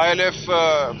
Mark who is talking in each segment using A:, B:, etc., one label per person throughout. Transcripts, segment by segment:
A: ILF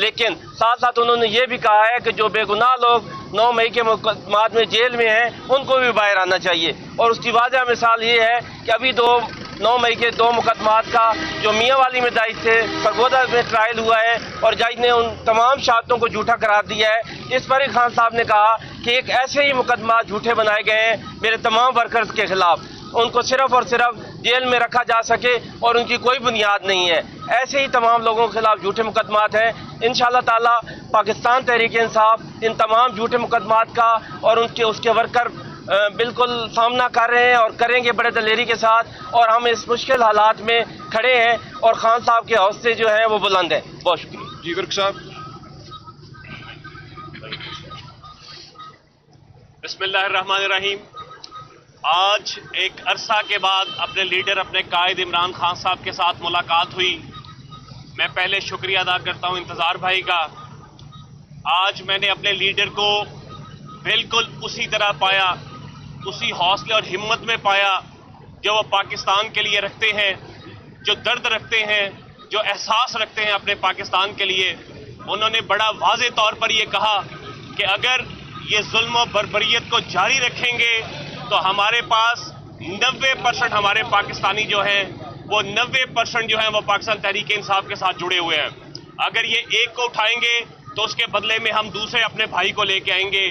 B: لیکن ساتھ ساتھ انہوں نے یہ بھی کہا ہے کہ جو بے گناہ لوگ 9 مئی کے مقدمات میں جیل میں ہیں ان کو بھی باہر آنا چاہیے، اور اس کی واضح مثال یہ ہے کہ ابھی 9 مئی کے 2 مقدمات کا جو میاں والی میں دائج تھے سرگودا میں ٹرائل ہوا ہے اور جج نے ان تمام شہادتوں کو جھوٹا قرار دیا ہے۔ اس پر ہی خان صاحب نے کہا کہ ایک ایسے ہی مقدمات جھوٹے بنائے گئے ہیں میرے تمام ورکرز کے خلاف، ان کو صرف اور صرف جیل میں رکھا جا سکے اور ان کی کوئی بنیاد نہیں ہے۔ ایسے ہی تمام لوگوں کے خلاف جھوٹے مقدمات ہیں۔ انشاءاللہ تعالی پاکستان تحریک انصاف ان تمام جھوٹے مقدمات کا اور اس کے ورکر بالکل سامنا کر رہے ہیں اور کریں گے بڑے دلیری کے ساتھ، اور ہم اس مشکل حالات میں کھڑے ہیں اور خان صاحب کے حوصلے جو ہیں وہ بلند ہیں۔ بہت شکریہ۔
A: جی ورک صاحب۔
C: بسم اللہ الرحمن الرحیم۔ آج ایک عرصہ کے بعد اپنے لیڈر اپنے قائد عمران خان صاحب کے ساتھ ملاقات ہوئی۔ میں پہلے شکریہ ادا کرتا ہوں انتظار بھائی کا۔ آج میں نے اپنے لیڈر کو بالکل اسی طرح پایا، اسی حوصلے اور ہمت میں پایا جو وہ پاکستان کے لیے رکھتے ہیں، جو درد رکھتے ہیں، جو احساس رکھتے ہیں اپنے پاکستان کے لیے۔ انہوں نے بڑا واضح طور پر یہ کہا کہ اگر یہ ظلم و بربریت کو جاری رکھیں گے تو ہمارے پاس 90% ہمارے پاکستانی جو ہیں وہ 90% جو ہیں وہ پاکستان تحریک انصاف کے ساتھ جڑے ہوئے ہیں۔ اگر یہ ایک کو اٹھائیں گے تو اس کے بدلے میں ہم دوسرے اپنے بھائی کو لے کے آئیں گے،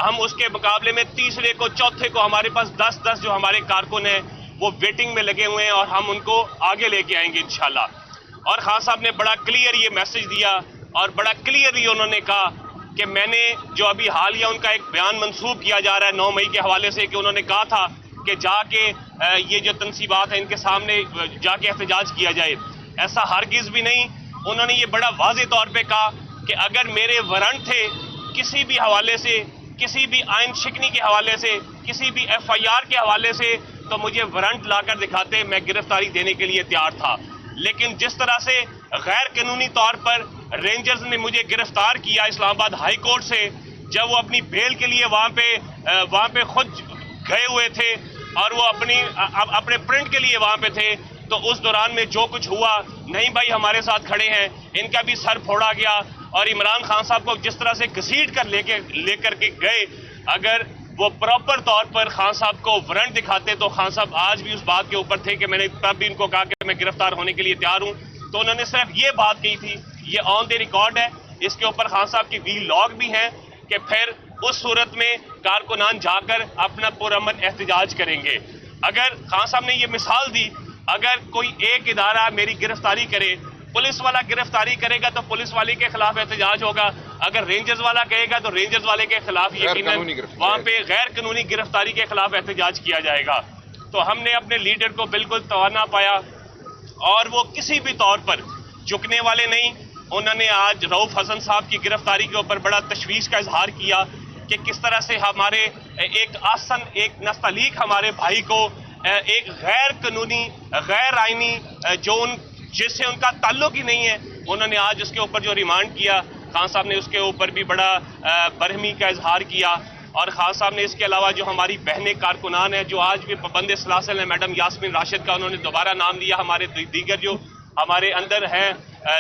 C: ہم اس کے مقابلے میں تیسرے کو، چوتھے کو، ہمارے پاس 10 جو ہمارے کارکن ہیں وہ ویٹنگ میں لگے ہوئے ہیں اور ہم ان کو آگے لے کے آئیں گے انشاءاللہ۔ اور خان صاحب نے بڑا کلیئر یہ میسج دیا اور بڑا کلیئرلی انہوں نے کہا کہ میں نے جو ابھی حالیہ ان کا ایک بیان منسوب کیا جا رہا ہے 9 مئی کے حوالے سے کہ انہوں نے کہا تھا کہ جا کے یہ جو تنصیبات ہیں ان کے سامنے جا کے احتجاج کیا جائے، ایسا ہرگز بھی نہیں۔ انہوں نے یہ بڑا واضح طور پہ کہا کہ اگر میرے وارنٹ تھے کسی بھی حوالے سے، کسی بھی آئین شکنی کے حوالے سے، کسی بھی FIR کے حوالے سے، تو مجھے وارنٹ لا کر دکھاتے، میں گرفتاری دینے کے لیے تیار تھا۔ لیکن جس طرح سے غیر قانونی طور پر رینجرز نے مجھے گرفتار کیا اسلام آباد ہائی کورٹ سے، جب وہ اپنی بیل کے لیے وہاں پہ خود گئے ہوئے تھے اور وہ اپنے پرنٹ کے لیے وہاں پہ تھے، تو اس دوران میں جو کچھ ہوا، نہیں بھائی ہمارے ساتھ کھڑے ہیں، ان کا بھی سر پھوڑا گیا اور عمران خان صاحب کو جس طرح سے گھسیٹ کر لے کر کے گئے، اگر وہ پراپر طور پر خان صاحب کو وارنٹ دکھاتے تو خان صاحب آج بھی اس بات کے اوپر تھے کہ میں نے تب بھی ان کو کہا کہ میں گرفتار ہونے کے لیے تیار ہوں۔ تو انہوں نے صرف یہ بات کہی تھی، یہ آن دی ریکارڈ ہے، اس کے اوپر خان صاحب کی وی لاگ بھی ہیں کہ پھر اس صورت میں کارکنان جا کر اپنا پرامن احتجاج کریں گے۔ اگر خان صاحب نے یہ مثال دی، اگر کوئی ایک ادارہ میری گرفتاری کرے، پولیس والا گرفتاری کرے گا تو پولیس والے کے خلاف احتجاج ہوگا، اگر رینجرز والا کہے گا تو رینجرز والے کے خلاف یقیناً وہاں پہ غیر قانونی گرفتاری کے خلاف احتجاج کیا جائے گا۔ تو ہم نے اپنے لیڈر کو بالکل توانا پایا اور وہ کسی بھی طور پر جھکنے والے نہیں۔ انہوں نے آج رؤف حسن صاحب کی گرفتاری کے اوپر بڑا تشویش کا اظہار کیا کہ کس طرح سے ہمارے ایک نستعلیق ہمارے بھائی کو ایک غیر قانونی، غیر آئینی جس سے ان کا تعلق ہی نہیں ہے، انہوں نے آج اس کے اوپر جو ریمانڈ کیا، خان صاحب نے اس کے اوپر بھی بڑا برہمی کا اظہار کیا۔ اور خان صاحب نے اس کے علاوہ جو ہماری بہنیں کارکنان ہیں جو آج بھی پابند سلاسل ہیں، میڈم یاسمین راشد کا انہوں نے دوبارہ نام لیا، ہمارے دیگر جو ہمارے اندر ہیں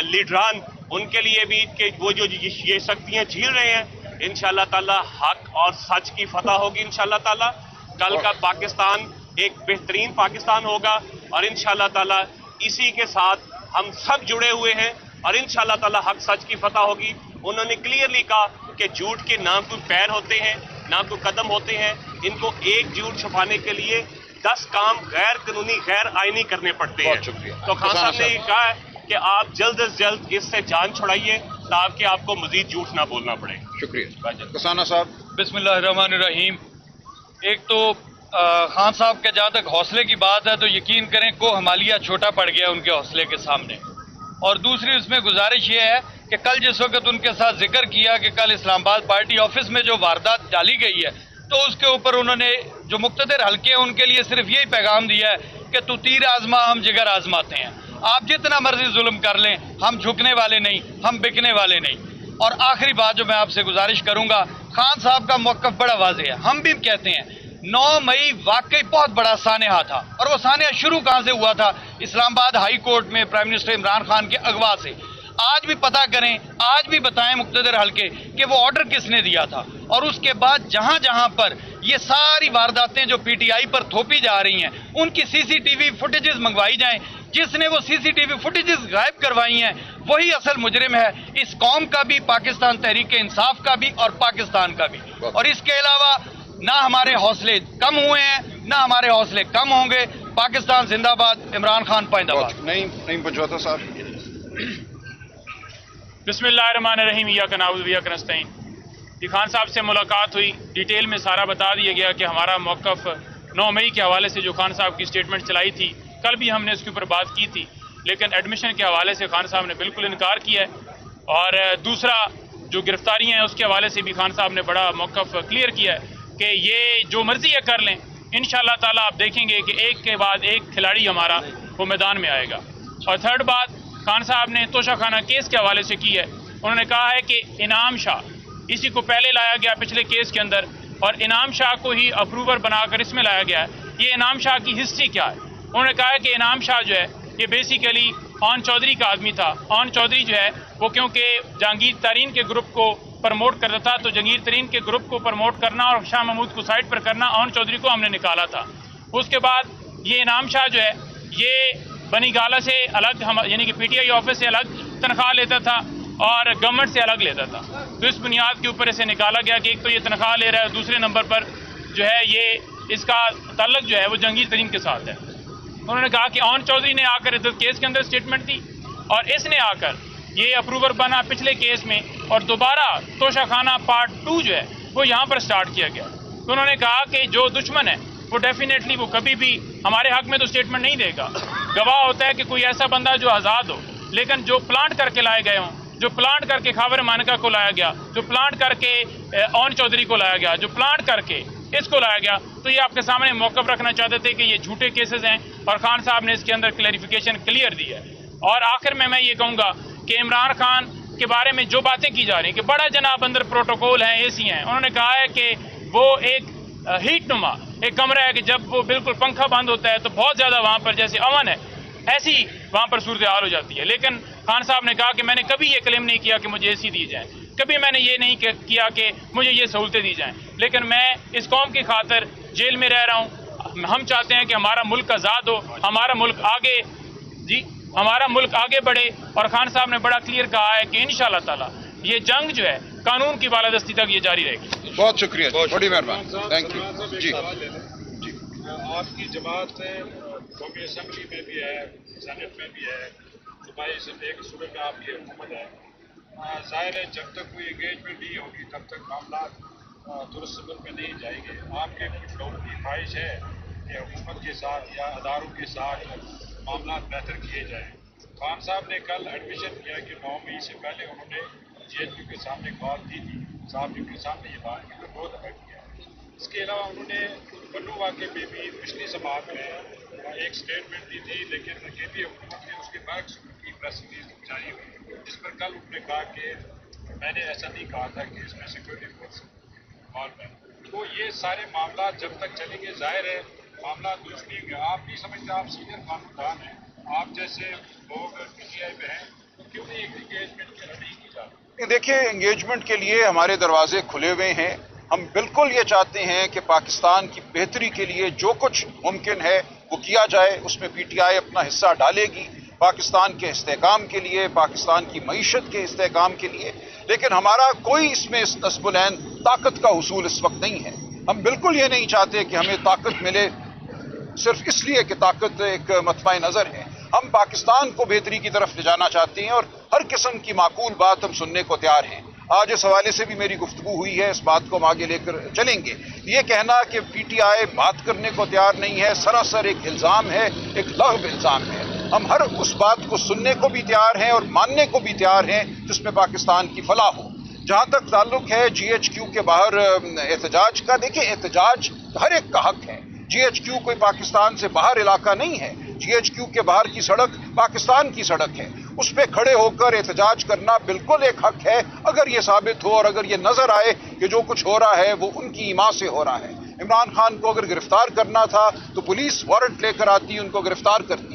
C: لیڈران، ان کے لیے بھی کہ وہ جو یہ سختیاں جھیل رہے ہیں، انشاءاللہ تعالی حق اور سچ کی فتح ہوگی انشاءاللہ تعالی۔ کل کا پاکستان ایک بہترین پاکستان ہوگا اور انشاءاللہ تعالی اسی کے ساتھ ہم سب جڑے ہوئے ہیں اور انشاءاللہ تعالی حق سچ کی فتح ہوگی۔ انہوں نے کلیئرلی کہا کہ جھوٹ کے نہ کوئی پیر ہوتے ہیں نہ کوئی قدم ہوتے ہیں، ان کو ایک جھوٹ چھپانے کے لیے 10 کام غیر قانونی، غیر آئینی کرنے پڑتے ہیں۔ تو خان صاحب نے یہ کہا ہے کہ آپ جلد از جلد اس سے جان چھڑائیے تاکہ آپ کو مزید جھوٹ نہ بولنا پڑے۔
A: شکریہ۔ کسانہ صاحب۔
D: بسم اللہ الرحمن الرحیم۔ ایک تو خان صاحب کے جہاں تک حوصلے کی بات ہے تو یقین کریں کو ہمالیہ چھوٹا پڑ گیا ان کے حوصلے کے سامنے، اور دوسری اس میں گزارش یہ ہے کہ کل جس وقت ان کے ساتھ ذکر کیا کہ کل اسلام آباد پارٹی آفس میں جو واردات ڈالی گئی ہے تو اس کے اوپر انہوں نے جو مقتدر حلقے ہیں ان کے لیے صرف یہی پیغام دیا ہے کہ تو تیر آزما ہم جگر آزماتے ہیں، آپ جتنا مرضی ظلم کر لیں ہم جھکنے والے نہیں، ہم بکنے والے نہیں۔ اور آخری بات جو میں آپ سے گزارش کروں گا، خان صاحب کا موقف بڑا واضح ہے، ہم بھی کہتے ہیں 9 مئی واقعی بہت بڑا سانحہ تھا، اور وہ سانحہ شروع کہاں سے ہوا تھا؟ اسلام آباد ہائی کورٹ میں پرائم منسٹر عمران خان کے اغوا سے۔ آج بھی پتہ کریں, آج بھی بتائیں مقتدر حلقے کہ وہ آرڈر کس نے دیا تھا. اور اس کے بعد جہاں جہاں پر یہ ساری وارداتیں جو پی ٹی آئی پر تھوپی جا رہی ہیں ان کی سی سی ٹی وی فوٹیجز منگوائی جائیں. جس نے وہ سی سی ٹی وی فوٹیجز غائب کروائی ہیں وہی اصل مجرم ہے, اس قوم کا بھی, پاکستان تحریک انصاف کا بھی اور پاکستان کا بھی. اور اس کے علاوہ نہ ہمارے حوصلے کم ہوئے ہیں نہ ہمارے حوصلے کم ہوں گے. پاکستان زندہ باد, عمران خان پائندہ باد.
A: نعیم پنجوتا صاحب.
E: بسم اللہ الرحمن الرحیم. ایاک نعبد و ایاک نستعین. جی خان صاحب سے ملاقات ہوئی, ڈیٹیل میں سارا بتا دیا گیا کہ ہمارا موقف 9 مئی کے حوالے سے جو خان صاحب کی سٹیٹمنٹ چلائی تھی, کل بھی ہم نے اس کے اوپر بات کی تھی, لیکن ایڈمیشن کے حوالے سے خان صاحب نے بالکل انکار کیا ہے. اور دوسرا جو گرفتاریاں ہیں اس کے حوالے سے بھی خان صاحب نے بڑا موقف کلیئر کیا ہے کہ یہ جو مرضی ہے کر لیں, انشاءاللہ تعالیٰ آپ دیکھیں گے کہ ایک کے بعد ایک کھلاڑی ہمارا وہ میدان میں آئے گا. اور تھرڈ بات خان صاحب نے توشہ خانہ کیس کے حوالے سے کی ہے. انہوں نے کہا ہے کہ انعام شاہ اسی کو پہلے لایا گیا پچھلے کیس کے اندر, اور انعام شاہ کو ہی اپروور بنا کر اس میں لایا گیا ہے. یہ انعام شاہ کی ہسٹری کیا ہے؟ انہوں نے کہا ہے کہ انعام شاہ جو ہے یہ بیسیکلی آن چودھری کا آدمی تھا. آن چودھری جو ہے وہ کیونکہ جہانگیر ترین کے گروپ کو پروموٹ کرتا تھا, تو جہانگیر ترین کے گروپ کو پروموٹ کرنا اور شاہ محمود کو سائڈ پر کرنا, آن چودھری کو ہم نے نکالا تھا. اس کے بعد یہ انعام شاہ جو ہے یہ بنی گالہ سے الگ, یعنی کہ پی ٹی آئی آفس سے الگ تنخواہ لیتا تھا اور گورنمنٹ سے الگ لیتا تھا. تو اس بنیاد کے اوپر اسے نکالا گیا کہ ایک تو یہ تنخواہ لے رہا ہے, دوسرے نمبر پر جو ہے یہ اس کا تعلق جو ہے وہ جہانگیر ترین کے ساتھ ہے. انہوں نے کہا کہ آن چودھری نے آ کر کیس کے اندر سٹیٹمنٹ دی اور اس نے آ کر یہ اپروور بنا پچھلے کیس میں, اور دوبارہ توشہ خانہ پارٹ 2 جو ہے وہ یہاں پر سٹارٹ کیا گیا. تو انہوں نے کہا کہ جو دشمن ہے وہ ڈیفینیٹلی وہ کبھی بھی ہمارے حق میں تو سٹیٹمنٹ نہیں دے گا. گواہ ہوتا ہے کہ کوئی ایسا بندہ جو آزاد ہو, لیکن جو پلانٹ کر کے لائے گئے ہوں, جو پلانٹ کر کے خاور مانکا کو لایا گیا, جو پلانٹ کر کے آن چودھری کو لایا گیا, جو پلانٹ کر کے اس کو لایا گیا, تو یہ آپ کے سامنے موقف رکھنا چاہتے تھے کہ یہ جھوٹے کیسز ہیں, اور خان صاحب نے اس کے اندر کلیریفیکیشن کلیئر دی ہے. اور آخر میں یہ کہوں گا کہ عمران خان کے بارے میں جو باتیں کی جا رہی ہیں کہ بڑا جناب اندر پروٹوکول ہیں, اے سی ہیں, انہوں نے کہا ہے کہ وہ ایک ہیٹ نما ایک کمرہ ہے کہ جب وہ بالکل پنکھا بند ہوتا ہے تو بہت زیادہ وہاں پر جیسے امن ہے, ایسی وہاں پر صورتحال ہو جاتی ہے. لیکن خان صاحب نے کہا کہ میں نے کبھی یہ کلیم نہیں کیا کہ مجھے اے سی دی جائیں, کبھی میں نے یہ نہیں کیا کہ مجھے یہ سہولتیں دی جائیں, لیکن میں اس قوم کی خاطر جیل میں رہ رہا ہوں. ہم چاہتے ہیں کہ ہمارا ملک آزاد ہو, ہمارا ملک آگے ہمارا ملک آگے بڑھے. اور خان صاحب نے بڑا کلیئر کہا ہے کہ انشاءاللہ تعالی یہ جنگ جو ہے قانون کی بالادستی تک یہ جاری رہے گی.
A: بہت شکریہ, بڑی مہربانی, تھینک یو. جی
F: آپ کی جماعت قومی اسمبلی میں بھی ہے, سینٹ میں بھی ہے, صوبائی صوبے میں آپ کی حکومت ہے. ظاہر ہے جب تک کوئی انگیجمنٹ نہیں ہوگی تب تک معاملات درست سبق میں نہیں جائیں گے. آپ کے کچھ لوگوں کی خواہش ہے کہ حکومت کے ساتھ یا اداروں کے ساتھ معاملات بہتر کیے جائیں. خان صاحب نے کل ایڈمیشن کیا کہ 9 مئی سے پہلے انہوں نے جے ایچ یو کے سامنے کال دی تھی, صاحب جی کے سامنے یہ بات کی تو بہت دفعہ کیا. اس کے علاوہ انہوں نے پنو واقعے میں بھی پچھلی سماعت میں ایک سٹیٹمنٹ دی تھی, لیکن کے پی حکومت نے اس کے برعکس کی پریس ریلیز جاری ہوئی, جس پر کل انہوں نے کہا کہ میں نے ایسا نہیں کہا تھا کہ اس میں سیکورٹی فورس انوالو ہے. تو یہ سارے معاملات جب تک چلیں گے ظاہر ہے معاملات درست نہیں ہوں گے. آپ نہیں سمجھتے, آپ سینئر قانون ہیں, آپ جیسے لوگ پی ٹی آئی میں ہیں, تو کیوں نہیں ایک انگیجمنٹ نہیں کی جاتی؟
A: دیکھیے انگیجمنٹ کے لیے ہمارے دروازے کھلے ہوئے ہیں. ہم بالکل یہ چاہتے ہیں کہ پاکستان کی بہتری کے لیے جو کچھ ممکن ہے وہ کیا جائے, اس میں پی ٹی آئی اپنا حصہ ڈالے گی پاکستان کے استحکام کے لیے, پاکستان کی معیشت کے استحکام کے لیے. لیکن ہمارا کوئی اس میں نصب العین طاقت کا حصول اس وقت نہیں ہے. ہم بالکل یہ نہیں چاہتے کہ ہمیں طاقت ملے صرف اس لیے کہ طاقت ایک مطمع نظر ہے. ہم پاکستان کو بہتری کی طرف لے جانا چاہتے ہیں اور ہر قسم کی معقول بات ہم سننے کو تیار ہیں. آج اس حوالے سے بھی میری گفتگو ہوئی ہے, اس بات کو ہم آگے لے کر چلیں گے. یہ کہنا کہ پی ٹی آئی بات کرنے کو تیار نہیں ہے سراسر ایک الزام ہے, ایک لغو الزام ہے. ہم ہر اس بات کو سننے کو بھی تیار ہیں اور ماننے کو بھی تیار ہیں جس میں پاکستان کی فلاح ہو. جہاں تک تعلق ہے جی ایچ کیو کے باہر احتجاج کا, دیکھیں احتجاج ہر ایک کا حق ہے. جی ایچ کیو کوئی پاکستان سے باہر علاقہ نہیں ہے. جی ایچ کیو کے باہر کی سڑک پاکستان کی سڑک ہے, اس پہ کھڑے ہو کر احتجاج کرنا بالکل ایک حق ہے, اگر یہ ثابت ہو اور اگر یہ نظر آئے کہ جو کچھ ہو رہا ہے وہ ان کی ایما سے ہو رہا ہے. عمران خان کو اگر گرفتار کرنا تھا تو پولیس وارنٹ لے کر آتی, ان کو گرفتار کرتی.